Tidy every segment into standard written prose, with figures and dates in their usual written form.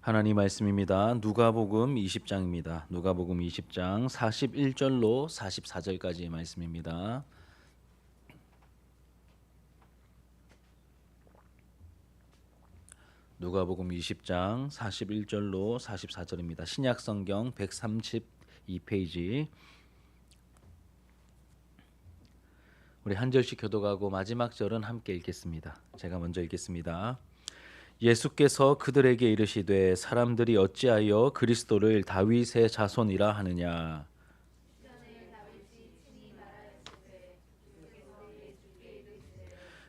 하나님 말씀입니다. 누가복음 20장입니다. 누가복음 20장 41절로 44절까지의 말씀입니다. 누가복음 20장 41절로 44절입니다. 신약 성경 132페이지. 우리 한 절씩 교독하고 마지막 절은 함께 읽겠습니다. 제가 먼저 읽겠습니다. 예수께서 그들에게 이르시되 사람들이 어찌하여 그리스도를 다윗의 자손이라 하느냐.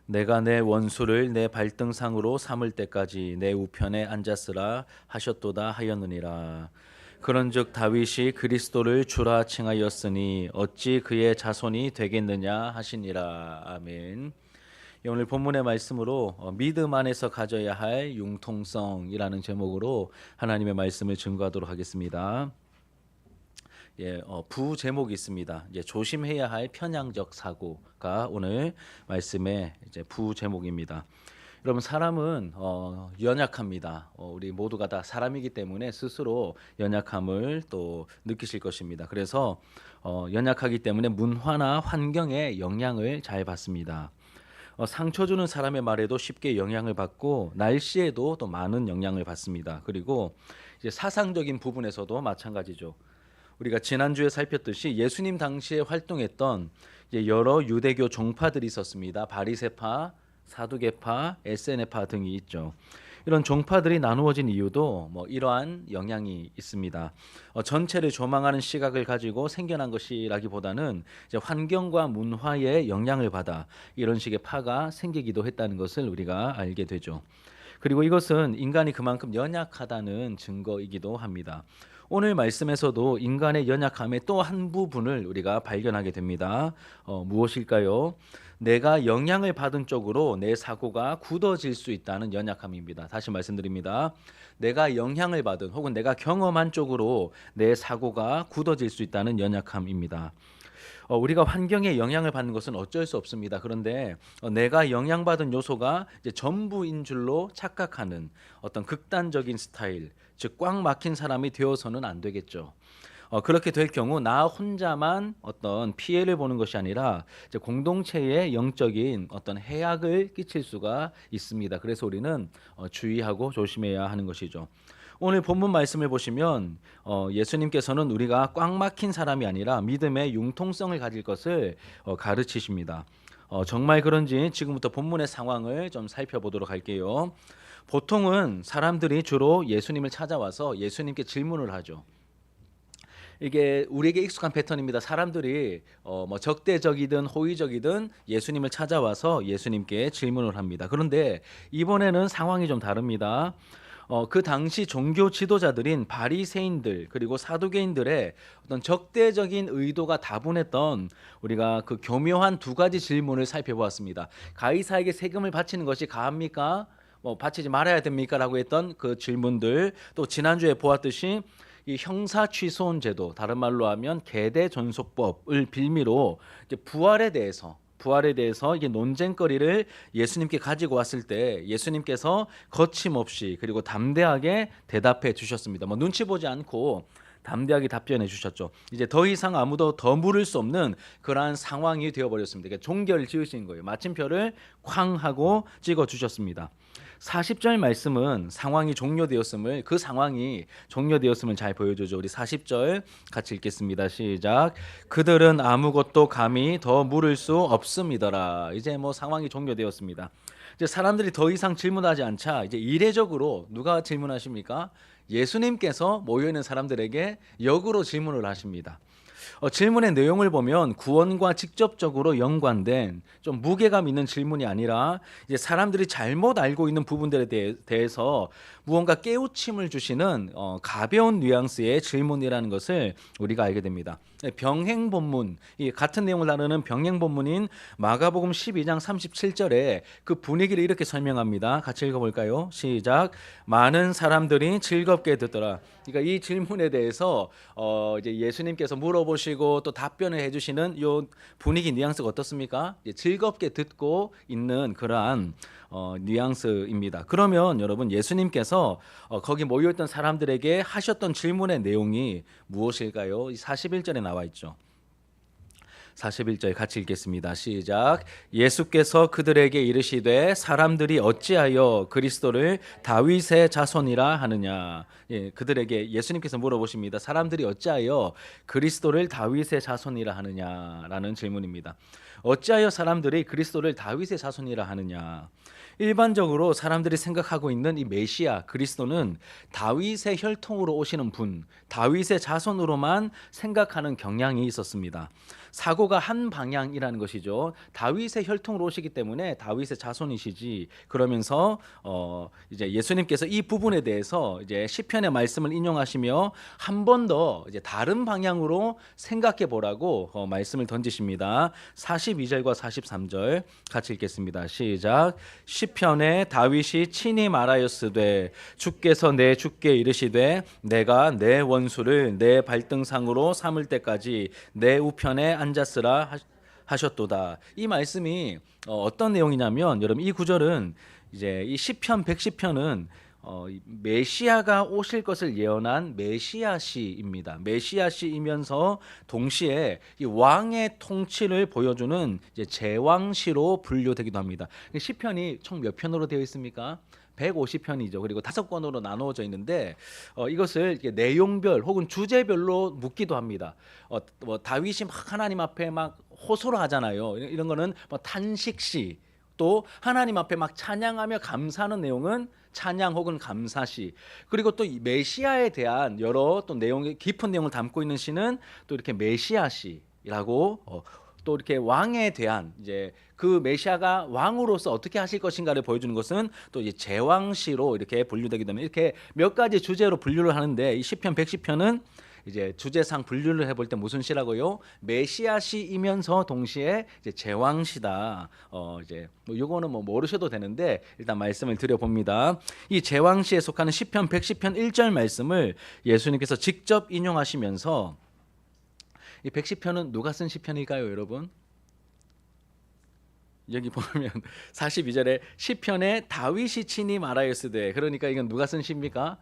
내가 내 원수를 내 발등상으로 삼을 때까지 내 우편에 앉았으라 하셨도다 하였느니라. 그런즉 다윗이 그리스도를 주라 칭하였으니 어찌 그의 자손이 되겠느냐 하시니라. 아멘. 오늘 본문의 말씀으로 믿음 안에서 가져야 할 융통성이라는 제목으로 하나님의 말씀을 증거하도록 하겠습니다. 부 제목이 있습니다. 조심해야 할 편향적 사고가 오늘 말씀의 부 제목입니다. 여러분, 사람은 연약합니다. 우리 모두가 다 사람이기 때문에 스스로 연약함을 또 느끼실 것입니다. 그래서 연약하기 때문에 문화나 환경의 영향을 잘 받습니다. 상처 주는 사람의 말에도 쉽게 영향을 받고 날씨에도 또 많은 영향을 받습니다. 그리고 이제 사상적인 부분에서도 마찬가지죠. 우리가 지난주에 살폈듯이 예수님 당시에 활동했던 여러 유대교 종파들이 있었습니다. 바리새파, 사두개파, 에세네파 등이 있죠. 이런 종파들이 나누어진 이유도 이러한 영향이 있습니다. 전체를 조망하는 시각을 가지고 생겨난 것이라기보다는 이제 환경과 문화의 영향을 받아 이런 식의 파가 생기기도 했다는 것을 우리가 알게 되죠. 그리고 이것은 인간이 그만큼 연약하다는 증거이기도 합니다. 오늘 말씀에서도 인간의 연약함의 또 한 부분을 우리가 발견하게 됩니다. 무엇일까요? 내가 영향을 받은 쪽으로 내 사고가 굳어질 수 있다는 연약함입니다. 다시 말씀드립니다. 내가 영향을 받은 혹은 내가 경험한 쪽으로 내 사고가 굳어질 수 있다는 연약함입니다. 우리가 환경에 영향을 받는 것은 어쩔 수 없습니다. 그런데 내가 영향받은 요소가 이제 전부인 줄로 착각하는 어떤 극단적인 스타일, 즉 꽉 막힌 사람이 되어서는 안 되겠죠. 그렇게 될 경우 나 혼자만 어떤 피해를 보는 것이 아니라 이제 공동체에 영적인 어떤 해악을 끼칠 수가 있습니다. 그래서 우리는 주의하고 조심해야 하는 것이죠. 오늘 본문 말씀을 보시면 예수님께서는 우리가 꽉 막힌 사람이 아니라 믿음의 융통성을 가질 것을 가르치십니다. 정말 그런지 지금부터 본문의 상황을 좀 살펴보도록 할게요. 보통은 사람들이 주로 예수님을 찾아와서 예수님께 질문을 하죠. 이게 우리에게 익숙한 패턴입니다. 사람들이 적대적이든 호의적이든 예수님을 찾아와서 예수님께 질문을 합니다. 그런데 이번에는 상황이 좀 다릅니다. 그 당시 종교 지도자들인 바리새인들 그리고 사두개인들의 어떤 적대적인 의도가 다분했던 우리가 그 교묘한 두 가지 질문을 살펴보았습니다. 가이사에게 세금을 바치는 것이 가합니까? 바치지 말아야 됩니까? 라고 했던 그 질문들, 또 지난주에 보았듯이 이 형사 취소원 제도, 다른 말로 하면 계대 존속법을 빌미로 이제 부활에 대해서 이게 논쟁거리를 예수님께 가지고 왔을 때 예수님께서 거침없이 그리고 담대하게 대답해 주셨습니다. 눈치 보지 않고 담대하게 답변해 주셨죠. 이제 더 이상 아무도 더 물을 수 없는 그러한 상황이 되어버렸습니다. 그러니까 종결 지으신 거예요. 마침표를 쾅 하고 찍어 주셨습니다. 40절 말씀은 그 상황이 종료되었음을 잘 보여주죠. 우리 40절 같이 읽겠습니다. 시작. 그들은 아무것도 감히 더 물을 수 없음이더라. 이제 상황이 종료되었습니다. 이제 사람들이 더 이상 질문하지 않자 이제 이례적으로 누가 질문하십니까? 예수님께서 모여있는 사람들에게 역으로 질문을 하십니다. 질문의 내용을 보면 구원과 직접적으로 연관된 좀 무게감 있는 질문이 아니라 이제 사람들이 잘못 알고 있는 부분들에 대해서 무언가 깨우침을 주시는 가벼운 뉘앙스의 질문이라는 것을 우리가 알게 됩니다. 병행 본문, 이 같은 내용을 다루는 병행 본문인 마가복음 12장 37절에 그 분위기를 이렇게 설명합니다. 같이 읽어볼까요? 시작. 많은 사람들이 즐겁게 듣더라. 그러니까 이 질문에 대해서 이제 예수님께서 물어보시고 또 답변을 해주시는 이 분위기 뉘앙스가 어떻습니까? 즐겁게 듣고 있는 그러한 뉘앙스입니다. 그러면 여러분 예수님께서 거기 모여있던 사람들에게 하셨던 질문의 내용이 무엇일까요? 41절에 나와 있죠. 41절 같이 읽겠습니다. 시작. 예수께서 그들에게 이르시되 사람들이 어찌하여 그리스도를 다윗의 자손이라 하느냐. 그들에게 예수님께서 물어보십니다. 사람들이 어찌하여 그리스도를 다윗의 자손이라 하느냐라는 질문입니다. 어찌하여 사람들이 그리스도를 다윗의 자손이라 하느냐. 일반적으로 사람들이 생각하고 있는 이 메시아 그리스도는 다윗의 혈통으로 오시는 분, 다윗의 자손으로만 생각하는 경향이 있었습니다. 사고가 한 방향이라는 것이죠. 다윗의 혈통으로 오시기 때문에 다윗의 자손이시지. 그러면서 이제 예수님께서 이 부분에 대해서 이제 시편의 말씀을 인용하시며 한 번 더 이제 다른 방향으로 생각해 보라고 말씀을 던지십니다. 42절과 43절 같이 읽겠습니다. 시작. 시편에 다윗이 친히 말하였으되 주께서 내 주께 이르시되 내가 내 원수를 내 발등상으로 삼을 때까지 내 우편에 앉았으라 하셨도다. 이 말씀이 어떤 내용이냐면 여러분 이 구절은 이제 이 시편 110편은 메시아가 오실 것을 예언한 메시아시입니다. 메시아시이면서 동시에 이 왕의 통치를 보여주는 이제 제왕시로 분류되기도 합니다. 시편이 총 몇 편으로 되어 있습니까? 150편이죠. 그리고 5권으로 나누어져 있는데 이것을 이렇게 내용별 혹은 주제별로 묻기도 합니다. 뭐 다윗이 막 하나님 앞에 막 호소를 하잖아요. 이런 거는 뭐 탄식시, 또 하나님 앞에 막 찬양하며 감사하는 내용은 찬양 혹은 감사시, 그리고 또 메시아에 대한 여러 또 내용, 깊은 내용을 담고 있는 시는 또 이렇게 메시아시라고 또 이렇게 왕에 대한 이제 그 메시아가 왕으로서 어떻게 하실 것인가를 보여주는 것은 또 이제 제왕시로 이렇게 분류되기 때문에 이렇게 몇 가지 주제로 분류를 하는데 이 시편 110편은 이제 주제상 분류를 해볼 때 무슨 시라고요? 메시아시이면서 동시에 이제 제왕시다. 이제 요거는 뭐 모르셔도 되는데 일단 말씀을 드려봅니다. 이 제왕시에 속하는 시편 110편 1절 말씀을 예수님께서 직접 인용하시면서 이 110편은 누가 쓴 시편일까요, 여러분? 여기 보면 42절에 시편에 다윗이 친히 말하였으되, 그러니까 이건 누가 쓴 시입니까?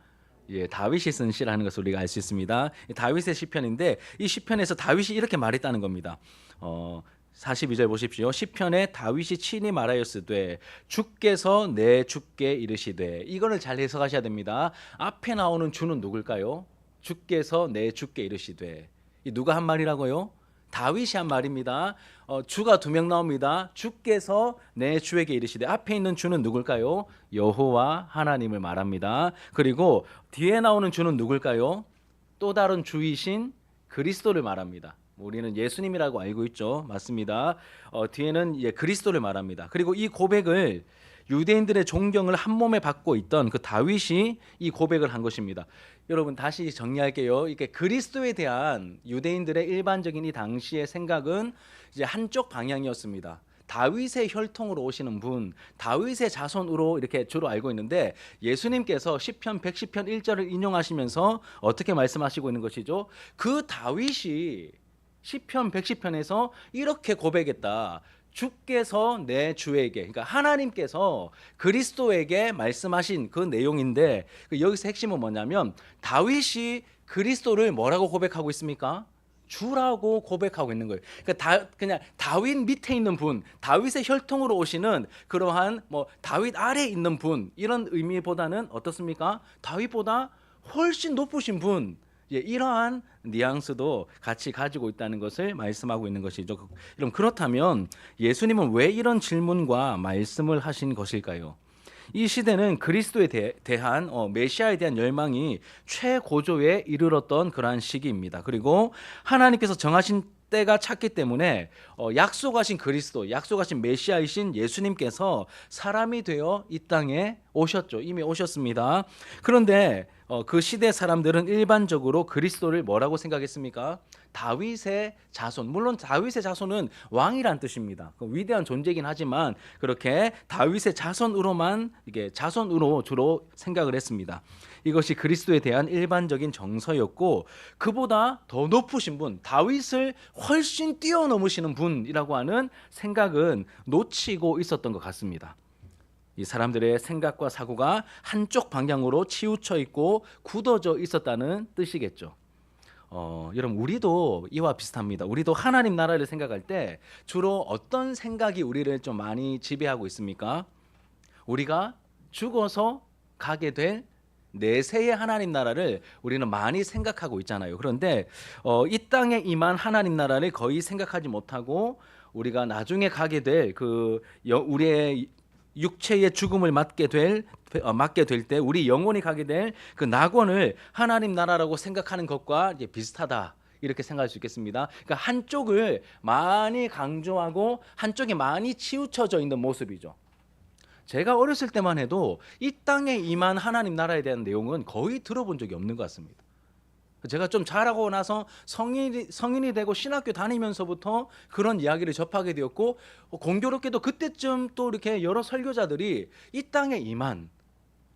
예, 다윗이 쓴 시라는 것을 우리가 알 수 있습니다. 다윗의 시편인데 이 시편에서 다윗이 이렇게 말했다는 겁니다. 42절 보십시오. 시편에 다윗이 친히 말하였으되 주께서 내 주께 이르시되. 이거를 잘 해석하셔야 됩니다. 앞에 나오는 주는 누굴까요? 주께서 내 주께 이르시되. 이 누가 한 말이라고요? 다윗이 한 말입니다. 주가 2명 나옵니다. 주께서 내 주에게 이르시되. 앞에 있는 주는 누굴까요? 여호와 하나님을 말합니다. 그리고 뒤에 나오는 주는 누굴까요? 또 다른 주이신 그리스도를 말합니다. 우리는 예수님이라고 알고 있죠. 맞습니다. 뒤에는 그리스도를 말합니다. 그리고 이 고백을 유대인들의 존경을 한 몸에 받고 있던 그 다윗이 이 고백을 한 것입니다. 여러분 다시 정리할게요. 이게 그리스도에 대한 유대인들의 일반적인 이 당시의 생각은 이제 한쪽 방향이었습니다. 다윗의 혈통으로 오시는 분, 다윗의 자손으로 이렇게 주로 알고 있는데 예수님께서 시편 110편 1절을 인용하시면서 어떻게 말씀하시고 있는 것이죠? 그 다윗이 시편 110편에서 이렇게 고백했다. 주께서 내 주에게, 그러니까 하나님께서 그리스도에게 말씀하신 그 내용인데 여기서 핵심은 뭐냐면 다윗이 그리스도를 뭐라고 고백하고 있습니까? 주라고 고백하고 있는 거예요. 그러니까 그냥 다윗 밑에 있는 분, 다윗의 혈통으로 오시는 그러한 뭐 다윗 아래 있는 분, 이런 의미보다는 어떻습니까? 다윗보다 훨씬 높으신 분, 이러한 뉘앙스도 같이 가지고 있다는 것을 말씀하고 있는 것이죠. 그럼 그렇다면 예수님은 왜 이런 질문과 말씀을 하신 것일까요? 이 시대는 그리스도에 대한 메시아에 대한 열망이 최고조에 이르렀던 그러한 시기입니다. 그리고 하나님께서 정하신 때가 찼기 때문에 약속하신 그리스도, 약속하신 메시아이신 예수님께서 사람이 되어 이 땅에 오셨죠. 이미 오셨습니다. 그런데 그 시대 사람들은 일반적으로 그리스도를 뭐라고 생각했습니까? 다윗의 자손. 물론 다윗의 자손은 왕이란 뜻입니다. 위대한 존재이긴 하지만 그렇게 다윗의 자손으로만, 이게 자손으로 주로 생각을 했습니다. 이것이 그리스도에 대한 일반적인 정서였고, 그보다 더 높으신 분, 다윗을 훨씬 뛰어넘으시는 분이라고 하는 생각은 놓치고 있었던 것 같습니다. 이 사람들의 생각과 사고가 한쪽 방향으로 치우쳐 있고 굳어져 있었다는 뜻이겠죠. 여러분 우리도 이와 비슷합니다. 우리도 하나님 나라를 생각할 때 주로 어떤 생각이 우리를 좀 많이 지배하고 있습니까? 우리가 죽어서 가게 될 내세의 하나님 나라를 우리는 많이 생각하고 있잖아요. 그런데 이 땅에 임한 하나님 나라를 거의 생각하지 못하고 우리가 나중에 가게 될 우리의 육체의 죽음을 맞게 될 때 우리 영혼이 가게 될 그 낙원을 하나님 나라라고 생각하는 것과 이제 비슷하다. 이렇게 생각할 수 있겠습니다. 그러니까 한쪽을 많이 강조하고 한쪽이 많이 치우쳐져 있는 모습이죠. 제가 어렸을 때만 해도 이 땅에 임한 하나님 나라에 대한 내용은 거의 들어본 적이 없는 것 같습니다. 제가 좀 자라고 나서 성인이 되고 신학교 다니면서부터 그런 이야기를 접하게 되었고, 공교롭게도 그때쯤 또 이렇게 여러 설교자들이 이 땅에 임한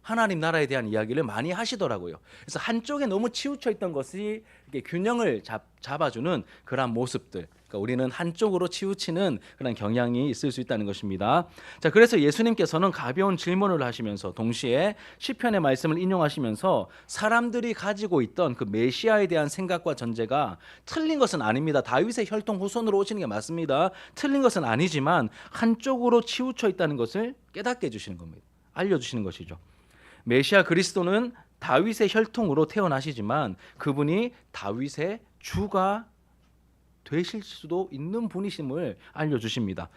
하나님 나라에 대한 이야기를 많이 하시더라고요. 그래서 한쪽에 너무 치우쳐 있던 것이 이렇게 균형을 잡아주는 그런 모습들. 그러니까 우리는 한쪽으로 치우치는 그런 경향이 있을 수 있다는 것입니다. 자, 그래서 예수님께서는 가벼운 질문을 하시면서 동시에 시편의 말씀을 인용하시면서 사람들이 가지고 있던 그 메시아에 대한 생각과 전제가 틀린 것은 아닙니다. 다윗의 혈통 후손으로 오시는 게 맞습니다. 틀린 것은 아니지만 한쪽으로 치우쳐 있다는 것을 깨닫게 해주시는 겁니다. 알려주시는 것이죠. 메시아 그리스도는 다윗의 혈통으로 태어나시지만 그분이 다윗의 주가 되실 수도 있는 분이심을 알려주십니다.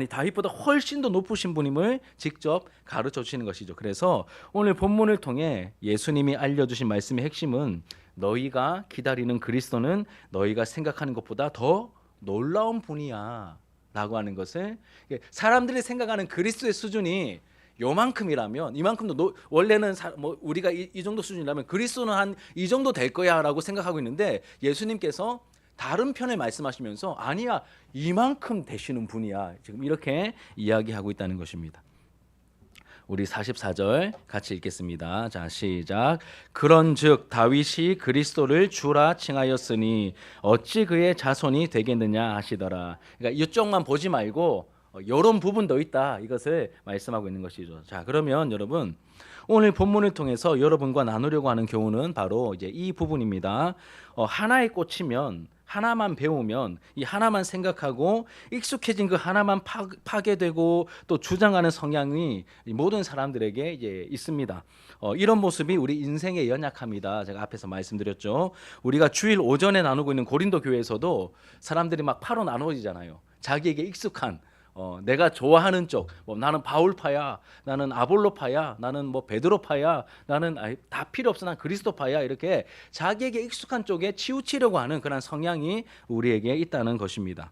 다윗보다 훨씬 더 높으신 분임을 직접 가르쳐 주시는 것이죠. 그래서 오늘 본문을 통해 예수님이 알려주신 말씀의 핵심은 너희가 기다리는 그리스도는 너희가 생각하는 것보다 더 놀라운 분이야 라고 하는 것을, 사람들이 생각하는 그리스도의 수준이 요만큼이라면, 이만큼도 원래는 우리가 이 정도 수준이라면 그리스도는 한 이 정도 될 거야라고 생각하고 있는데, 예수님께서 다른 편을 말씀하시면서 아니야, 이만큼 되시는 분이야, 지금 이렇게 이야기하고 있다는 것입니다. 우리 44절 같이 읽겠습니다. 자, 시작. 그런즉 다윗이 그리스도를 주라 칭하였으니 어찌 그의 자손이 되겠느냐 하시더라. 그러니까 이쪽만 보지 말고 이런 부분도 있다, 이것을 말씀하고 있는 것이죠. 자, 그러면 여러분 오늘 본문을 통해서 여러분과 나누려고 하는 교훈은 바로 이제 이 부분입니다. 하나에 꽂히면, 하나만 배우면, 이 하나만 생각하고 익숙해진 그 하나만 파괴되고 또 주장하는 성향이 모든 사람들에게 이제 있습니다. 이런 모습이 우리 인생의 연약함이다. 제가 앞에서 말씀드렸죠. 우리가 주일 오전에 나누고 있는 고린도 교회에서도 사람들이 막 파로 나누어지잖아요. 자기에게 익숙한, 내가 좋아하는 쪽, 나는 바울파야, 나는 아볼로파야, 나는 베드로파야, 나는 다 필요 없어, 난 그리스도파야, 이렇게 자기에게 익숙한 쪽에 치우치려고 하는 그런 성향이 우리에게 있다는 것입니다.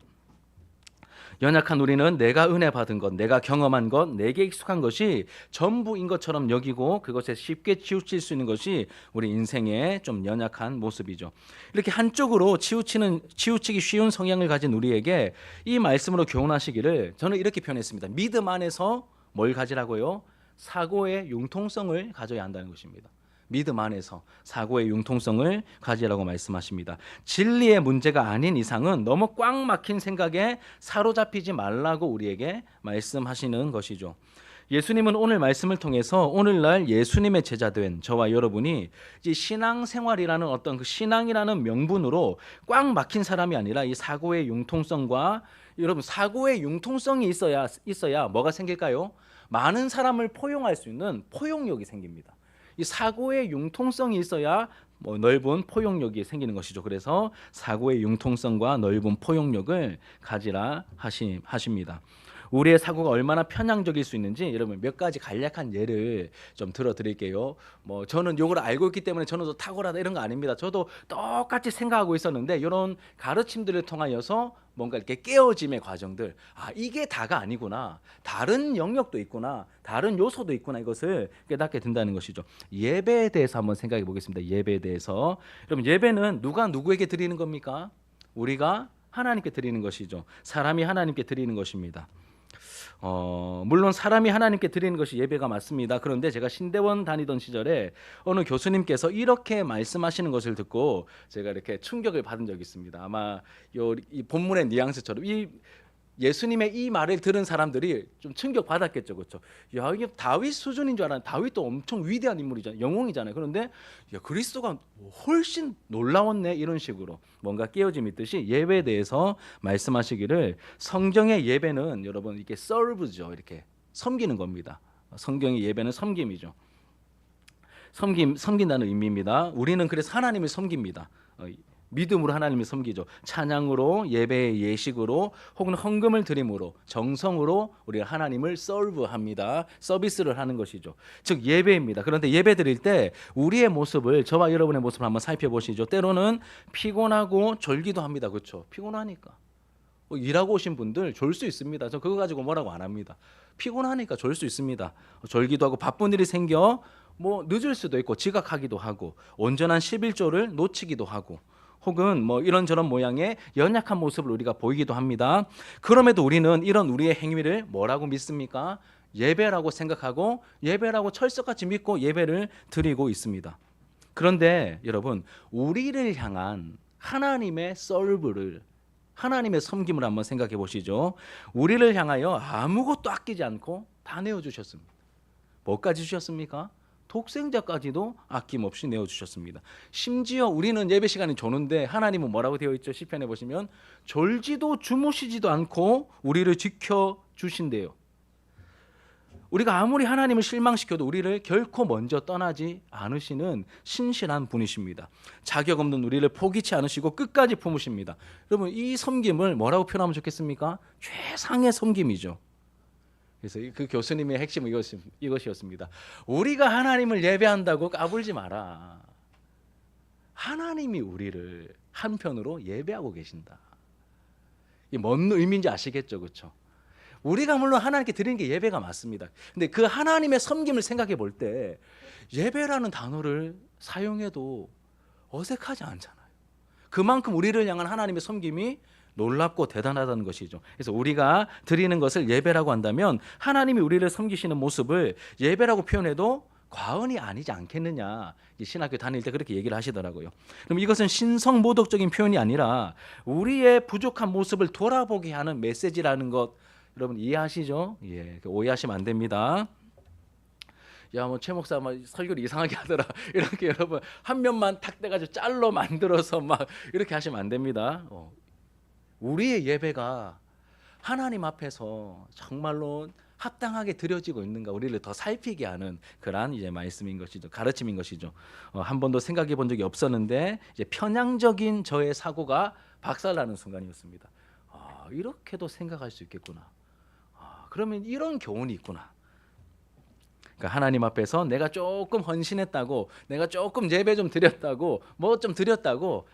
연약한 우리는 내가 은혜 받은 것, 내가 경험한 것, 내게 익숙한 것이 전부인 것처럼 여기고 그것에 쉽게 치우칠 수 있는 것이 우리 인생의 좀 연약한 모습이죠. 이렇게 한쪽으로 치우치기 쉬운 성향을 가진 우리에게 이 말씀으로 교훈하시기를 저는 이렇게 표현했습니다. 믿음 안에서 뭘 가지라고요? 사고의 융통성을 가져야 한다는 것입니다. 믿음 안에서 사고의 융통성을 가지라고 말씀하십니다. 진리의 문제가 아닌 이상은 너무 꽉 막힌 생각에 사로잡히지 말라고 우리에게 말씀하시는 것이죠. 예수님은 오늘 말씀을 통해서 오늘날 예수님의 제자된 저와 여러분이 이제 신앙생활이라는 어떤 그 신앙이라는 명분으로 꽉 막힌 사람이 아니라 이 사고의 융통성과, 여러분 사고의 융통성이 있어야 뭐가 생길까요? 많은 사람을 포용할 수 있는 포용력이 생깁니다. 이 사고의 융통성이 있어야 넓은 포용력이 생기는 것이죠. 그래서 사고의 융통성과 넓은 포용력을 가지라 하십니다. 우리의 사고가 얼마나 편향적일 수 있는지 여러분 몇 가지 간략한 예를 좀 들어드릴게요. 저는 이걸 알고 있기 때문에 저는 더 탁월하다 이런 거 아닙니다. 저도 똑같이 생각하고 있었는데 이런 가르침들을 통하여서 뭔가 이렇게 깨어짐의 과정들, 이게 다가 아니구나, 다른 영역도 있구나, 다른 요소도 있구나, 이것을 깨닫게 된다는 것이죠. 예배에 대해서 한번 생각해 보겠습니다. 예배에 대해서. 여러분 예배는 누가 누구에게 드리는 겁니까? 우리가 하나님께 드리는 것이죠. 사람이 하나님께 드리는 것입니다. 물론 사람이 하나님께 드리는 것이 예배가 맞습니다. 그런데 제가 신대원 다니던 시절에 어느 교수님께서 이렇게 말씀하시는 것을 듣고 제가 이렇게 충격을 받은 적이 있습니다. 아마 이 본문의 뉘앙스처럼 이 예수님의 이 말을 들은 사람들이 좀 충격 받았겠죠, 그렇죠? 야, 이게 다윗 수준인 줄 알았는데 다윗도 엄청 위대한 인물이잖아요, 영웅이잖아요. 그런데 야, 그리스도가 훨씬 놀라웠네, 이런 식으로 뭔가 깨어짐이 있듯이 예배에 대해서 말씀하시기를, 성경의 예배는 여러분 이게 serve죠, 이렇게 섬기는 겁니다. 성경의 예배는 섬김이죠. 섬긴다는 의미입니다. 우리는 그래서 하나님을 섬깁니다. 믿음으로 하나님을 섬기죠. 찬양으로, 예배의 예식으로, 혹은 헌금을 드림으로, 정성으로 우리가 하나님을 서브합니다. 서비스를 하는 것이죠. 즉 예배입니다. 그런데 예배 드릴 때 우리의 모습을, 저와 여러분의 모습을 한번 살펴보시죠. 때로는 피곤하고 졸기도 합니다. 그렇죠? 피곤하니까. 일하고 오신 분들 졸 수 있습니다. 저 그거 가지고 뭐라고 안 합니다. 피곤하니까 졸 수 있습니다. 졸기도 하고 바쁜 일이 생겨 뭐 늦을 수도 있고 지각하기도 하고 온전한 11조를 놓치기도 하고 혹은 뭐 이런저런 모양의 연약한 모습을 우리가 보이기도 합니다. 그럼에도 우리는 이런 우리의 행위를 뭐라고 믿습니까? 예배라고 생각하고 예배라고 철석같이 믿고 예배를 드리고 있습니다. 그런데 여러분, 우리를 향한 하나님의 서브를, 하나님의 섬김을 한번 생각해 보시죠. 우리를 향하여 아무것도 아끼지 않고 다 내어주셨습니다. 뭐까지 주셨습니까? 독생자까지도 아낌없이 내어주셨습니다. 심지어 우리는 예배 시간이 조는데 하나님은 뭐라고 되어 있죠? 시편에 보시면 졸지도 주무시지도 않고 우리를 지켜주신대요. 우리가 아무리 하나님을 실망시켜도 우리를 결코 먼저 떠나지 않으시는 신실한 분이십니다. 자격 없는 우리를 포기치 않으시고 끝까지 품으십니다. 여러분, 이 섬김을 뭐라고 표현하면 좋겠습니까? 최상의 섬김이죠. 그래서 그 교수님의 핵심은 이것이었습니다. 우리가 하나님을 예배한다고 까불지 마라. 하나님이 우리를 한편으로 예배하고 계신다. 이게 뭔 의미인지 아시겠죠, 그렇죠? 우리가 물론 하나님께 드리는 게 예배가 맞습니다. 근데 그 하나님의 섬김을 생각해 볼 때 예배라는 단어를 사용해도 어색하지 않잖아요. 그만큼 우리를 향한 하나님의 섬김이 놀랍고 대단하다는 것이죠. 그래서 우리가 드리는 것을 예배라고 한다면 하나님이 우리를 섬기시는 모습을 예배라고 표현해도 과언이 아니지 않겠느냐. 신학교 다닐 때 그렇게 얘기를 하시더라고요. 그럼 이것은 신성모독적인 표현이 아니라 우리의 부족한 모습을 돌아보게 하는 메시지라는 것, 여러분 이해하시죠? 예, 오해하시면 안 됩니다. 야, 뭐 최 목사 막 설교를 이상하게 하더라. 이렇게 여러분 한 면만 탁 떼가지고 짤로 만들어서 막 이렇게 하시면 안 됩니다. 우리의 예배가 하나님 앞에서 정말로 합당하게 드려지고 있는가, 우리를 더 살피게 하는 그러한 이제 말씀인 것이죠. 가르침인 것이죠. 한 번도 생각해 본 적이 없었는데 이제 편향적인 저의 사고가 박살나는 순간이었습니다. 이렇게도 생각할 수 있겠구나. 그러면 이런 교훈이 있구나. 그러니까 하나님 앞에서 내가 조금 헌신했다고, 내가 조금 예배 좀 드렸다고, 뭐 좀 드렸다고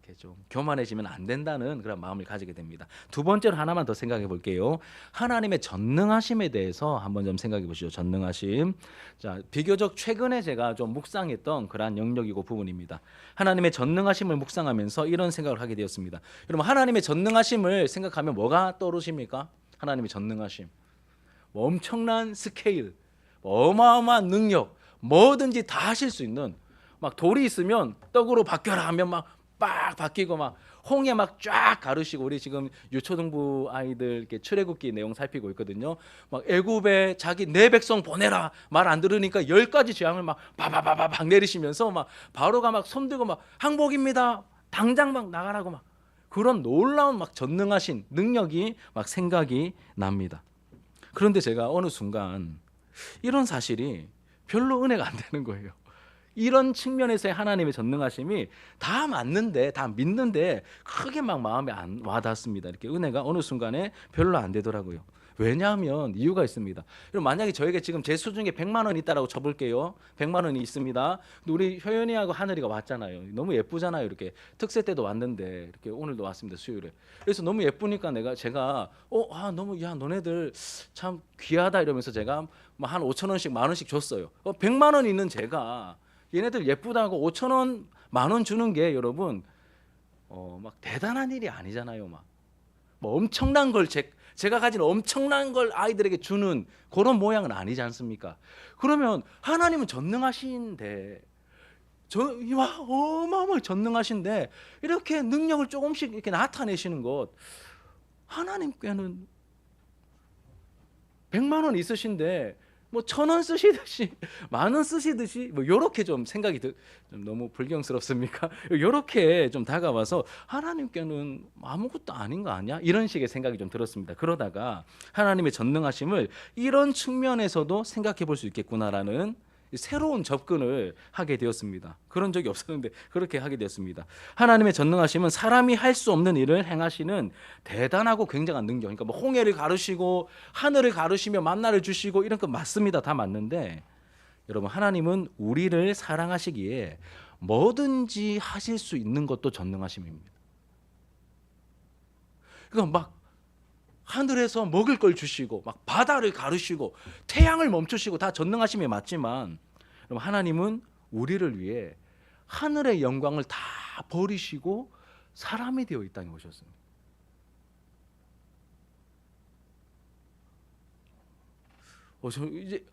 이렇게 좀 교만해지면 안 된다는 그런 마음을 가지게 됩니다. 두 번째로 하나만 더 생각해 볼게요. 하나님의 전능하심에 대해서 한번 좀 생각해 보시죠. 전능하심. 자, 비교적 최근에 제가 좀 묵상했던 그러한 영역이고 부분입니다. 하나님의 전능하심을 묵상하면서 이런 생각을 하게 되었습니다. 여러분, 하나님의 전능하심을 생각하면 뭐가 떠오르십니까? 하나님의 전능하심, 엄청난 스케일, 어마어마한 능력, 뭐든지 다 하실 수 있는, 막 돌이 있으면 떡으로 바뀌어라 하면 막 바뀌고, 막 홍해 막 쫙 가르시고, 우리 지금 유초등부 아이들 이렇게 출애굽기 내용 살피고 있거든요. 막 애굽에 자기 내 백성 보내라 말 안 들으니까 10가지 재앙을 막 바바바바박 내리시면서 막 바로가 막 손들고 막 항복입니다, 당장 막 나가라고, 막 그런 놀라운 막 전능하신 능력이 막 생각이 납니다. 그런데 제가 어느 순간 이런 사실이 별로 은혜가 안 되는 거예요. 이런 측면에서의 하나님의 전능하심이 다 맞는데, 다 믿는데 크게 막 마음에 안 와닿습니다. 이렇게 은혜가 어느 순간에 별로 안 되더라고요. 왜냐하면 이유가 있습니다. 그럼 만약에 저에게 지금 제 수중에 100만 원 있다라고 쳐볼게요. 100만 원이 있습니다. 근데 우리 효연이하고 하늘이가 왔잖아요. 너무 예쁘잖아요. 이렇게 특세 때도 왔는데 이렇게 오늘도 왔습니다. 수요일에. 그래서 너무 예쁘니까 제가 너무, 야, 너네들 참 귀하다 이러면서 제가 한 5천 원씩, 만 원씩 줬어요. 100만 원 있는 제가 얘네들 예쁘다고 5천 원, 만 원 주는 게 여러분 막 대단한 일이 아니잖아요. 막 뭐 엄청난 걸 제가 가진 엄청난 걸 아이들에게 주는 그런 모양은 아니지 않습니까? 그러면 하나님은 전능하신데, 어마어마하게 전능하신데 이렇게 능력을 조금씩 이렇게 나타내시는 것, 하나님께는 100만 원 있으신데 뭐 1,000원 쓰시듯이 만 원 쓰시듯이 뭐 요렇게 좀 생각이 좀 너무 불경스럽습니까? 요렇게 좀 다가와서 하나님께는 아무것도 아닌 거 아니야? 이런 식의 생각이 좀 들었습니다. 그러다가 하나님의 전능하심을 이런 측면에서도 생각해 볼 수 있겠구나라는 새로운 접근을 하게 되었습니다. 그런 적이 없었는데 그렇게 하게 되었습니다. 하나님의 전능하심은 사람이 할 수 없는 일을 행하시는 대단하고 굉장한 능력. 그러니까 뭐 홍해를 가르시고 하늘을 가르시며 만나를 주시고 이런 거 맞습니다. 다 맞는데 여러분, 하나님은 우리를 사랑하시기에 뭐든지 하실 수 있는 것도 전능하심입니다. 그러니까 막 하늘에서 먹을 걸 주시고 막 바다를 가르시고 태양을 멈추시고 다 전능하심이 맞지만, 그럼 하나님은 우리를 위해 하늘의 영광을 다 버리시고 사람이 되어 이 땅에 오셨습니다. 저 이제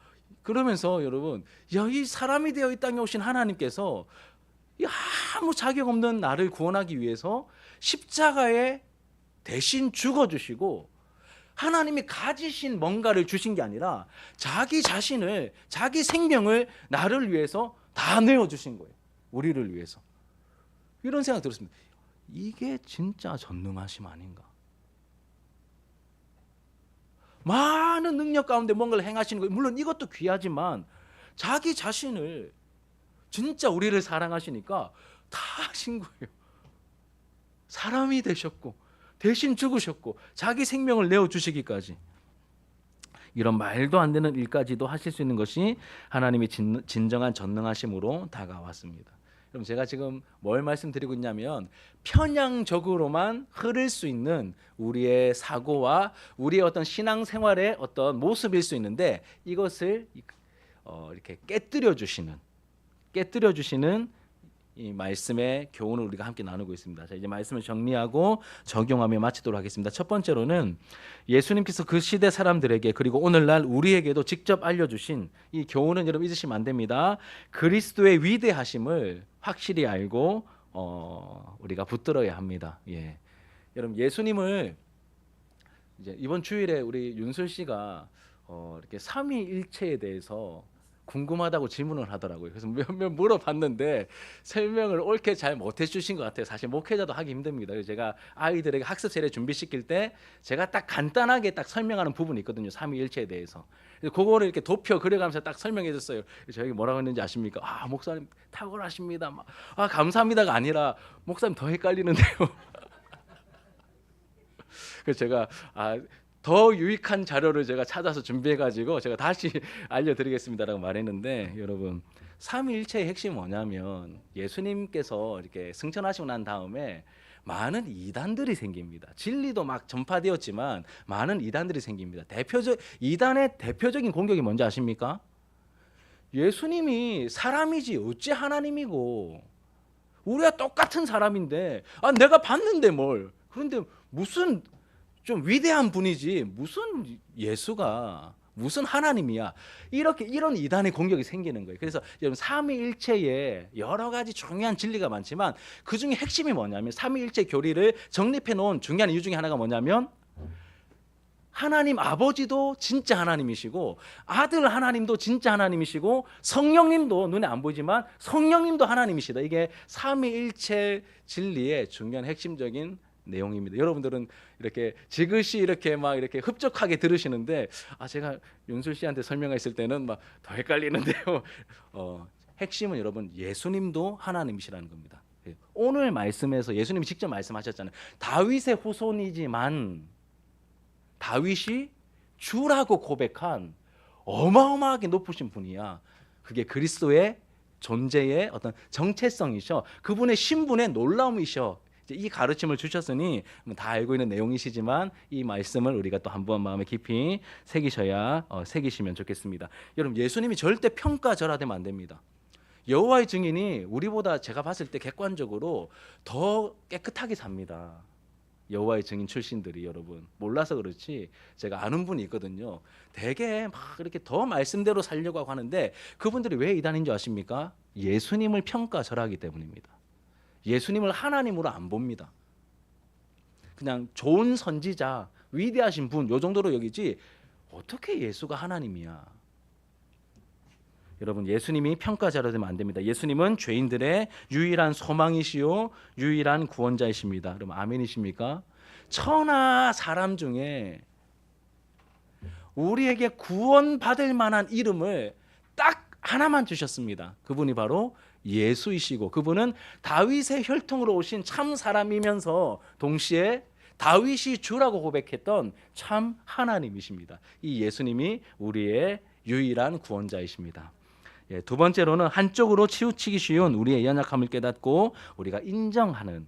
그러면서 여러분, 이 사람이 되어 이 땅에 오신 하나님께서 아무 자격 없는 나를 구원하기 위해서 십자가에 대신 죽어주시고 하나님이 가지신 뭔가를 주신 게 아니라 자기 자신을, 자기 생명을 나를 위해서 다 내어주신 거예요. 우리를 위해서. 이런 생각 들었습니다. 이게 진짜 전능하심 아닌가? 많은 능력 가운데 뭔가를 행하시는 거예요. 물론 이것도 귀하지만 자기 자신을, 진짜 우리를 사랑하시니까 다 하신 거예요. 사람이 되셨고 대신 죽으셨고 자기 생명을 내어주시기까지, 이런 말도 안 되는 일까지도 하실 수 있는 것이 하나님의 진정한 전능하심으로 다가왔습니다. 그럼 제가 지금 뭘 말씀드리고 있냐면, 편향적으로만 흐를 수 있는 우리의 사고와 우리의 어떤 신앙생활의 어떤 모습일 수 있는데, 이것을 이렇게 깨뜨려 주시는 이 말씀의 교훈을 우리가 함께 나누고 있습니다. 자, 이제 말씀을 정리하고 적용하며 마치도록 하겠습니다. 첫 번째로는 예수님께서 그 시대 사람들에게, 그리고 오늘날 우리에게도 직접 알려주신 이 교훈은 여러분 잊으시면 안 됩니다. 그리스도의 위대하심을 확실히 알고 우리가 붙들어야 합니다. 예. 여러분, 예수님을 이제 이번 주일에 우리 윤슬 씨가 이렇게 삼위일체에 대해서 궁금하다고 질문을 하더라고요. 그래서 몇몇 물어봤는데 설명을 옳게 잘 못해 주신 것 같아요. 사실 목회자도 하기 힘듭니다. 그래서 제가 아이들에게 학습 세례 준비시킬 때 제가 딱 간단하게 딱 설명하는 부분이 있거든요. 삼위일체에 대해서. 그래서 그거를 이렇게 도표 그려가면서 딱 설명해 줬어요. 저에게 뭐라고 했는지 아십니까? 목사님 탁월하십니다. 감사합니다가 아니라 목사님 더 헷갈리는데요. 그래서 제가 더 유익한 자료를 제가 찾아서 준비해가지고 제가 다시 알려드리겠습니다라고 말했는데, 여러분, 삼위일체의 핵심이 뭐냐면 예수님께서 이렇게 승천하시고 난 다음에 많은 이단들이 생깁니다. 진리도 막 전파되었지만 많은 이단들이 생깁니다. 이단의 대표적인 공격이 뭔지 아십니까? 예수님이 사람이지 어찌 하나님이고, 우리가 똑같은 사람인데 내가 봤는데 뭘, 그런데 무슨 좀 위대한 분이지 무슨 예수가 무슨 하나님이야, 이런 이단의 공격이 생기는 거예요. 그래서 여러분, 삼위일체에 여러 가지 중요한 진리가 많지만 그 중에 핵심이 뭐냐면, 삼위일체 교리를 정립해 놓은 중요한 이유 중에 하나가 뭐냐면, 하나님 아버지도 진짜 하나님이시고 아들 하나님도 진짜 하나님이시고 성령님도 눈에 안 보이지만 성령님도 하나님이시다. 이게 삼위일체 진리의 중요한 핵심적인 내용입니다. 여러분들은 이렇게 지그시 이렇게 막 이렇게 흡족하게 들으시는데, 제가 윤술 씨한테 설명했을 때는 막 더 헷갈리는데요. 핵심은 여러분, 예수님도 하나님이시라는 겁니다. 오늘 말씀에서 예수님이 직접 말씀하셨잖아요. 다윗의 후손이지만 다윗이 주라고 고백한 어마어마하게 높으신 분이야. 그게 그리스도의 존재의 어떤 정체성이셔. 그분의 신분의 놀라움이셔. 이 가르침을 주셨으니 다 알고 있는 내용이시지만 이 말씀을 우리가 또 한 번 마음에 깊이 새기시면 좋겠습니다. 여러분, 예수님이 절대 평가절하되면 안 됩니다. 여호와의 증인이 우리보다 제가 봤을 때 객관적으로 더 깨끗하게 삽니다. 여호와의 증인 출신들이, 여러분 몰라서 그렇지 제가 아는 분이 있거든요. 되게 막 이렇게 더 말씀대로 살려고 하는데, 그분들이 왜 이단인 줄 아십니까? 예수님을 평가절하기 때문입니다. 예수님을 하나님으로 안 봅니다. 그냥 좋은 선지자, 위대하신 분, 요 정도로 여기지 어떻게 예수가 하나님이야? 여러분, 예수님이 평가자로 되면 안 됩니다. 예수님은 죄인들의 유일한 소망이시요 유일한 구원자이십니다. 여러분, 아멘이십니까? 천하 사람 중에 우리에게 구원받을 만한 이름을 딱 하나만 주셨습니다. 그분이 바로 예수이시고, 그분은 다윗의 혈통으로 오신 참 사람이면서 동시에 다윗이 주라고 고백했던 참 하나님이십니다. 이 예수님이 우리의 유일한 구원자이십니다. 두 번째로는 한쪽으로 치우치기 쉬운 우리의 연약함을 깨닫고 우리가 인정하는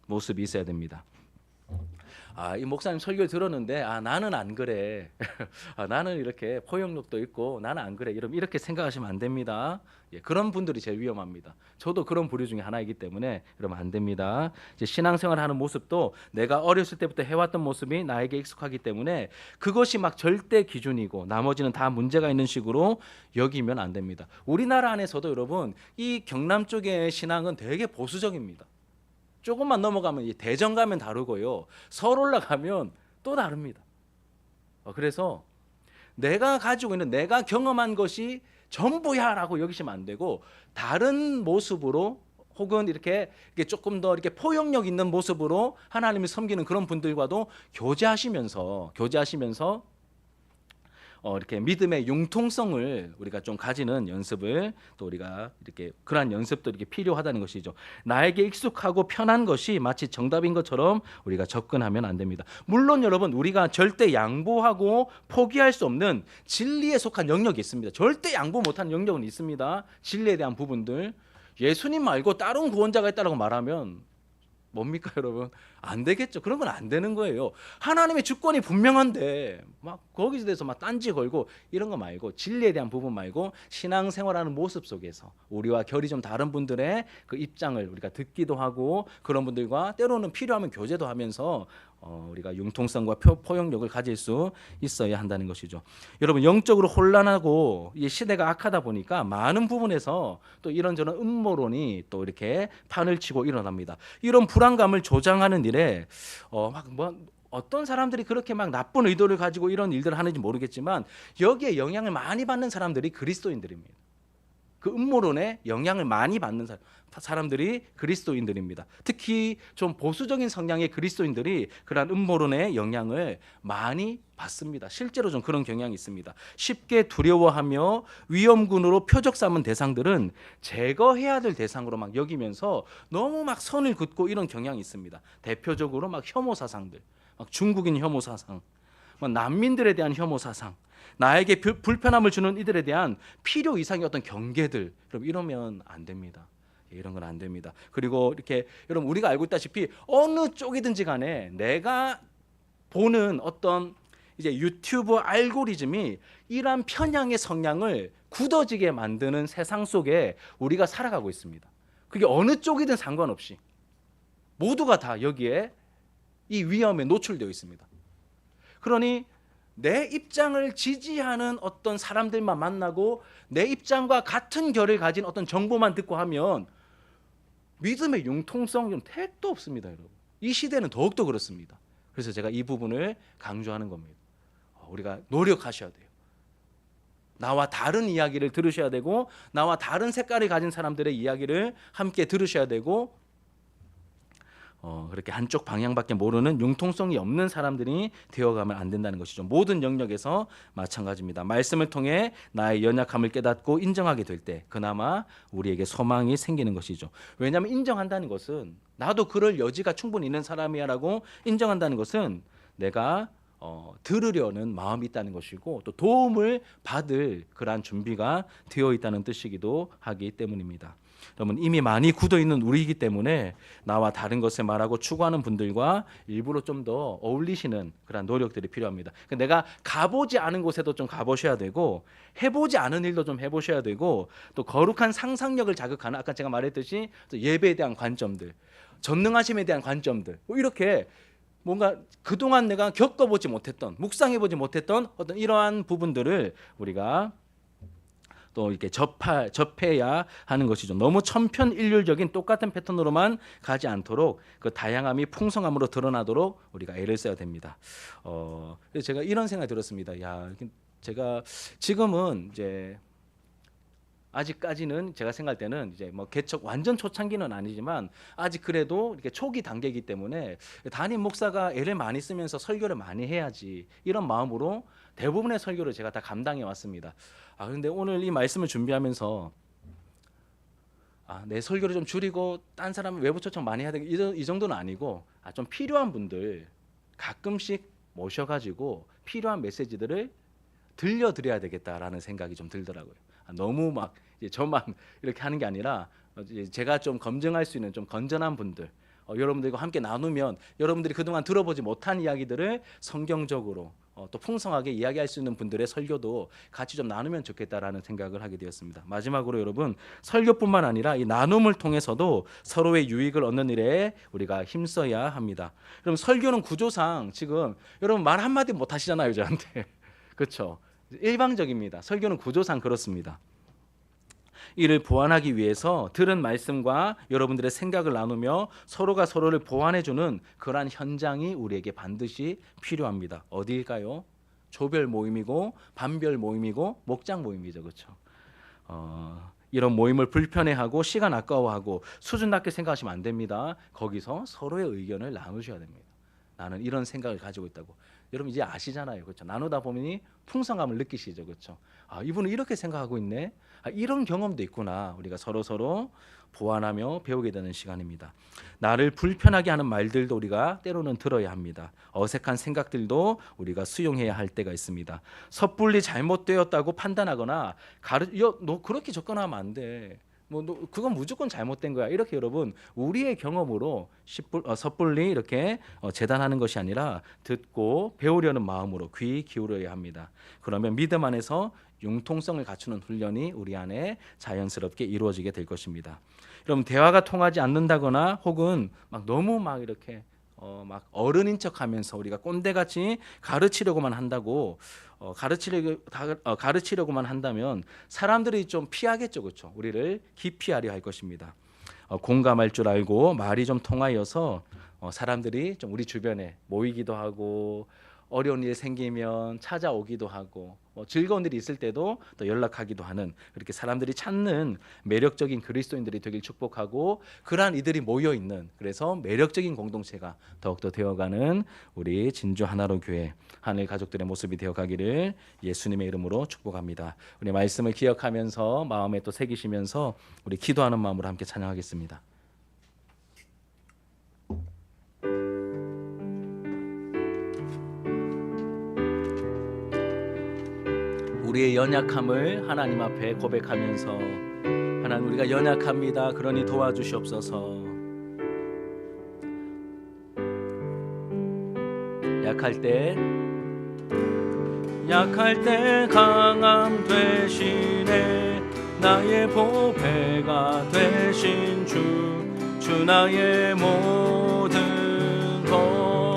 모습이 있어야 됩니다. 이 목사님 설교를 들었는데 나는 안 그래. 나는 이렇게 포용력도 있고 나는 안 그래. 이렇게 생각하시면 안 됩니다. 그런 분들이 제일 위험합니다. 저도 그런 부류 중에 하나이기 때문에 이러면 안 됩니다. 이제 신앙생활하는 모습도 내가 어렸을 때부터 해왔던 모습이 나에게 익숙하기 때문에 그것이 막 절대 기준이고 나머지는 다 문제가 있는 식으로 여기면 안 됩니다. 우리나라 안에서도 여러분 이 경남 쪽의 신앙은 되게 보수적입니다. 조금만 넘어가면 대전 가면 다르고요. 서울 올라가면 또 다릅니다. 그래서 내가 가지고 있는 내가 경험한 것이 전부야라고 여기시면 안 되고 다른 모습으로 혹은 이렇게 조금 더 이렇게 포용력 있는 모습으로 하나님을 섬기는 그런 분들과도 교제하시면서 이렇게 믿음의 융통성을 우리가 좀 가지는 연습을 또 우리가 이렇게 그러한 연습도 이렇게 필요하다는 것이죠. 나에게 익숙하고 편한 것이 마치 정답인 것처럼 우리가 접근하면 안 됩니다. 물론 여러분 우리가 절대 양보하고 포기할 수 없는 진리에 속한 영역이 있습니다. 절대 양보 못하는 영역은 있습니다. 진리에 대한 부분들. 예수님 말고 다른 구원자가 있다고 말하면 뭡니까 여러분? 안 되겠죠. 그런 건 안 되는 거예요. 하나님의 주권이 분명한데 막 거기에 대해서 막 딴지 걸고 이런 거 말고 진리에 대한 부분 말고 신앙생활하는 모습 속에서 우리와 결이 좀 다른 분들의 그 입장을 우리가 듣기도 하고 그런 분들과 때로는 필요하면 교제도 하면서 우리가 융통성과 포용력을 가질 수 있어야 한다는 것이죠. 여러분 영적으로 혼란하고 이 시대가 악하다 보니까 많은 부분에서 또 이런저런 음모론이 또 이렇게 판을 치고 일어납니다. 이런 불안감을 조장하는 일에 어떤 사람들이 그렇게 막 나쁜 의도를 가지고 이런 일들을 하는지 모르겠지만 여기에 영향을 많이 받는 사람들이 그리스도인들입니다. 그 음모론에 영향을 많이 받는 사람들이 그리스도인들입니다. 특히 좀 보수적인 성향의 그리스도인들이 그러한 음모론의 영향을 많이 받습니다. 실제로 좀 그런 경향이 있습니다. 쉽게 두려워하며 위험군으로 표적 삼은 대상들은 제거해야 될 대상으로 막 여기면서 너무 막 선을 긋고 이런 경향이 있습니다. 대표적으로 막 혐오 사상들, 막 중국인 혐오 사상, 난민들에 대한 혐오 사상, 나에게 불편함을 주는 이들에 대한 필요 이상의 어떤 경계들, 여러분 이러면 안 됩니다. 이런 건 안 됩니다. 그리고 이렇게 여러분 우리가 알고 있다시피 어느 쪽이든지 간에 내가 보는 어떤 이제 유튜브 알고리즘이 이러한 편향의 성향을 굳어지게 만드는 세상 속에 우리가 살아가고 있습니다. 그게 어느 쪽이든 상관없이 모두가 다 여기에 이 위험에 노출되어 있습니다. 그러니 내 입장을 지지하는 어떤 사람들만 만나고 내 입장과 같은 결을 가진 어떤 정보만 듣고 하면 믿음의 융통성은 택도 없습니다, 여러분. 이 시대는 더욱더 그렇습니다. 그래서 제가 이 부분을 강조하는 겁니다. 우리가 노력하셔야 돼요. 나와 다른 이야기를 들으셔야 되고 나와 다른 색깔을 가진 사람들의 이야기를 함께 들으셔야 되고 그렇게 한쪽 방향밖에 모르는 융통성이 없는 사람들이 되어가면 안 된다는 것이죠. 모든 영역에서 마찬가지입니다. 말씀을 통해 나의 연약함을 깨닫고 인정하게 될 때 그나마 우리에게 소망이 생기는 것이죠. 왜냐하면 인정한다는 것은 나도 그럴 여지가 충분히 있는 사람이야 라고 인정한다는 것은 내가 들으려는 마음이 있다는 것이고 또 도움을 받을 그러한 준비가 되어 있다는 뜻이기도 하기 때문입니다. 여러분 이미 많이 굳어있는 우리이기 때문에 나와 다른 것을 말하고 추구하는 분들과 일부러 좀 더 어울리시는 그런 노력들이 필요합니다. 내가 가보지 않은 곳에도 좀 가보셔야 되고 해보지 않은 일도 좀 해보셔야 되고 또 거룩한 상상력을 자극하는 아까 제가 말했듯이 예배에 대한 관점들, 전능하심에 대한 관점들 이렇게 뭔가 그동안 내가 겪어보지 못했던 묵상해보지 못했던 어떤 이러한 부분들을 우리가 또 이렇게 접해야 하는 것이죠. 너무 천편일률적인 똑같은 패턴으로만 가지 않도록 그 다양함이 풍성함으로 드러나도록 우리가 애를 써야 됩니다. 그래서 제가 이런 생각이 들었습니다. 야, 제가 지금은 이제 아직까지는 제가 생각할 때는 이제 뭐 개척 완전 초창기는 아니지만 아직 그래도 이렇게 초기 단계이기 때문에 담임 목사가 애를 많이 쓰면서 설교를 많이 해야지 이런 마음으로 대부분의 설교를 제가 다 감당해 왔습니다. 그런데 오늘 이 말씀을 준비하면서 내 설교를 좀 줄이고 딴 사람 외부 초청 많이 해야 되겠 이 정도는 아니고 좀 필요한 분들 가끔씩 모셔가지고 필요한 메시지들을 들려드려야 되겠다라는 생각이 좀 들더라고요. 너무 막 저만 이렇게 하는 게 아니라 제가 좀 검증할 수 있는 좀 건전한 분들, 여러분들과 함께 나누면 여러분들이 그동안 들어보지 못한 이야기들을 성경적으로 또 풍성하게 이야기할 수 있는 분들의 설교도 같이 좀 나누면 좋겠다라는 생각을 하게 되었습니다. 마지막으로 여러분, 설교뿐만 아니라 이 나눔을 통해서도 서로의 유익을 얻는 일에 우리가 힘써야 합니다. 그럼 설교는 구조상 지금 여러분 말 한마디 못 하시잖아요, 저한테. 그렇죠? 일방적입니다. 설교는 구조상 그렇습니다. 이를 보완하기 위해서 들은 말씀과 여러분들의 생각을 나누며 서로가 서로를 보완해주는 그러한 현장이 우리에게 반드시 필요합니다. 어디일까요? 조별 모임이고 반별 모임이고 목장 모임이죠. 그렇죠? 이런 모임을 불편해하고 시간 아까워하고 수준 낮게 생각하시면 안 됩니다. 거기서 서로의 의견을 나누셔야 됩니다. 나는 이런 생각을 가지고 있다고. 여러분 이제 아시잖아요. 그렇죠? 나누다 보니 풍성함을 느끼시죠. 그렇죠? 이분은 이렇게 생각하고 있네. 이런 경험도 있구나. 우리가 서로 보완하며 배우게 되는 시간입니다. 나를 불편하게 하는 말들도 우리가 때로는 들어야 합니다. 어색한 생각들도 우리가 수용해야 할 때가 있습니다. 섣불리 잘못되었다고 판단하거나 너 그렇게 접근하면 안 돼. 그건 무조건 잘못된 거야. 이렇게 여러분 우리의 경험으로 섣불리 이렇게 재단하는 것이 아니라 듣고 배우려는 마음으로 귀 기울여야 합니다. 그러면 믿음 안에서 융통성을 갖추는 훈련이 우리 안에 자연스럽게 이루어지게 될 것입니다. 여러분 대화가 통하지 않는다거나 혹은 너무 이렇게 막 어른인 척하면서 우리가 꼰대같이 가르치려고만 한다고 가르치려고만 한다면 사람들이 좀 피하겠죠, 그렇죠? 우리를 기피하려 할 것입니다. 공감할 줄 알고 말이 좀 통하여서 사람들이 좀 우리 주변에 모이기도 하고 어려운 일이 생기면 찾아오기도 하고 즐거운 일이 있을 때도 또 연락하기도 하는 그렇게 사람들이 찾는 매력적인 그리스도인들이 되길 축복하고 그러한 이들이 모여있는 그래서 매력적인 공동체가 더욱더 되어가는 우리 진주 하나로 교회 하늘 가족들의 모습이 되어가기를 예수님의 이름으로 축복합니다. 우리 말씀을 기억하면서 마음에 또 새기시면서 우리 기도하는 마음으로 함께 찬양하겠습니다. 우리의 연약함을 하나님 앞에 고백하면서 하나님 우리가 연약합니다. 그러니 도와주시옵소서. 약할 때 강함 되시네. 나의 보배가 되신 주 나의 모든 것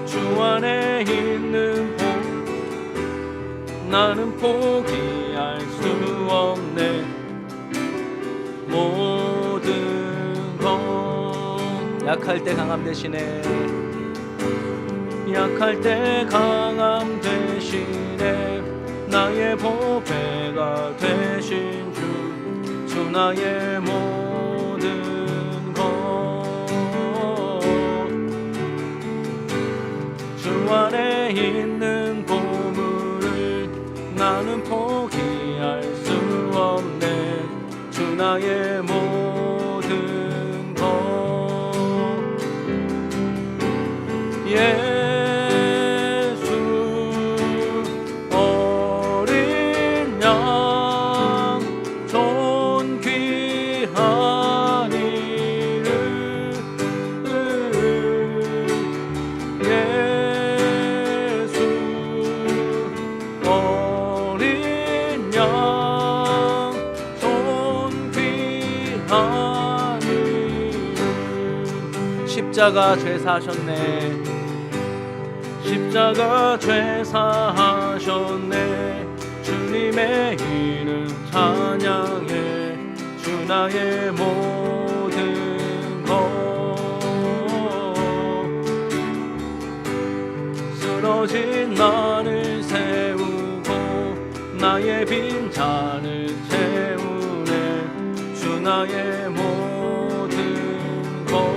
주 안에 있는 복 나는 포기할 수 없네. 모든 것 약할 때 강함 되시네. 약할 때 강함 되시네. 나의 보배가 되신 주 나의 모든 것 주 안에 있는 보물을 나는 포기할 수 없네. 주 나의 모든 것 예수 어린 양 존귀한 이름 예수 어린 양 존귀한 이름 십자가 죄 사셨네. 십자가 죄사하셨네. 주님의 이름 찬양해. 주 나의 모든 것. 쓰러진 나를 세우고 나의 빈잔을 채우네. 주 나의 모든 것.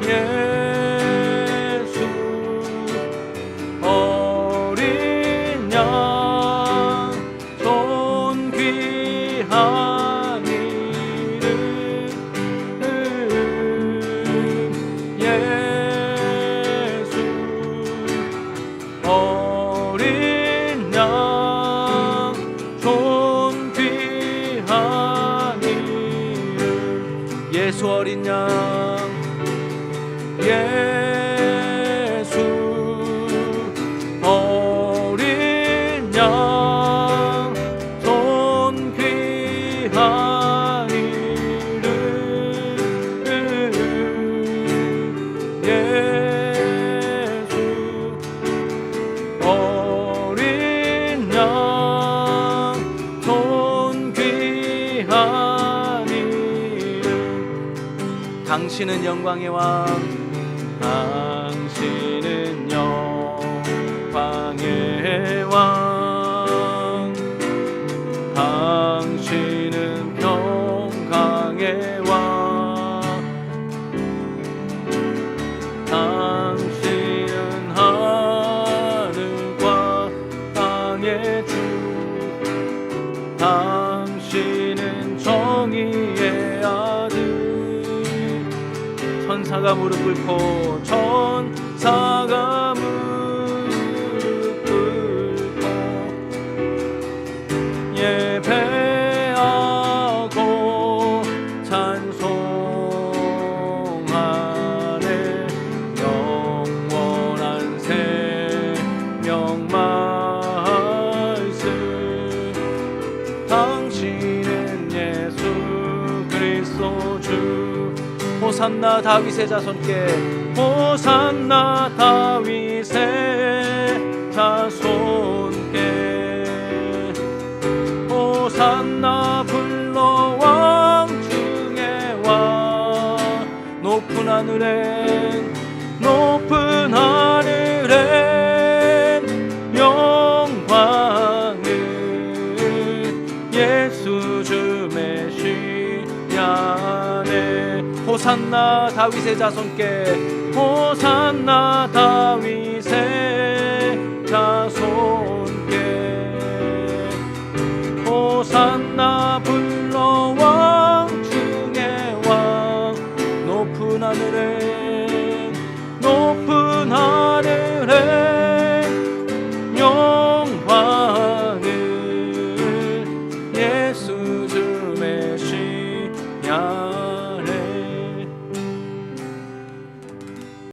예수 어린 양 존귀한 이름. 예수 어린 양 존귀한 이름. 예수 어린 양. 예수 어린 양 존귀한 이름. 예수 어린 양 존귀한 이름. 당신은 영광의 왕. 당신은 영광의 왕. 당신은 평강의 왕. 당신은 하늘과 땅의 주. 당신은 정의의 아들. 천사가 무릎 꿇고 천사가 무릎 꿇고 예배하고 찬송하네. 영원한 생명 말씀. 당신은 예수 그리스도 주. 호산나 다윗의 자손께. 호산나 다윗의 자손께. 호산나 불러 왕 중에 왕. 높은 하늘엔 높은 하늘엔 영광을 예수 주 메시아네. 호산나 다윗의 자손께. 호산나 다윗의